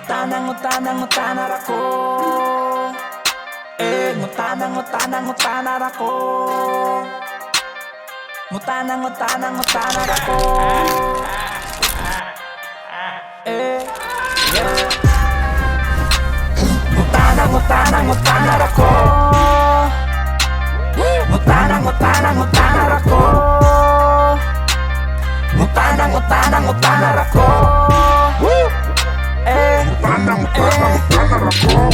ngutanan ako. Ngutanan ako. Ngutanan ako. Ngutanan ako. Ngutanan ako. Ngutanan ako.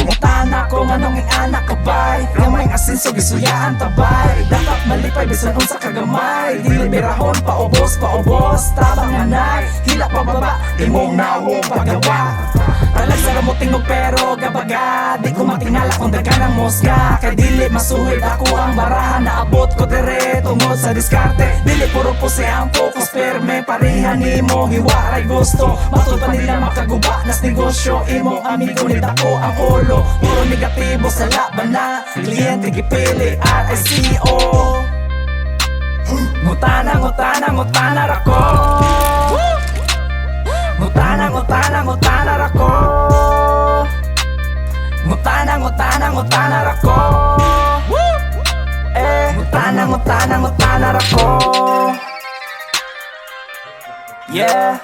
Ngutana ko nganong ang anak kabay, gamay asin so gisuyaan tabay. Dapat malipay bisan unsa kagamay, dili birahon paubos tabang anay, hila pababa imong nawong pagawa. Talag sa gamot tingog pero gabaga, di ko matingala kung dagan ang mosga. Kay dili masuhid ako ang barahan, naabot ko dire tungod sa diskarte. Dili puro puse ang focus, perme pareha nimo hiwaray gusto. Matud pa nila makaguba nas negosyo, imong amigo ni dako ang ulo. Puro negatibo sa laban na kliyente gipili RSCO. Ngutana ako. Ngutana ako. Ngutana ako. Ngutana ako. Yeah.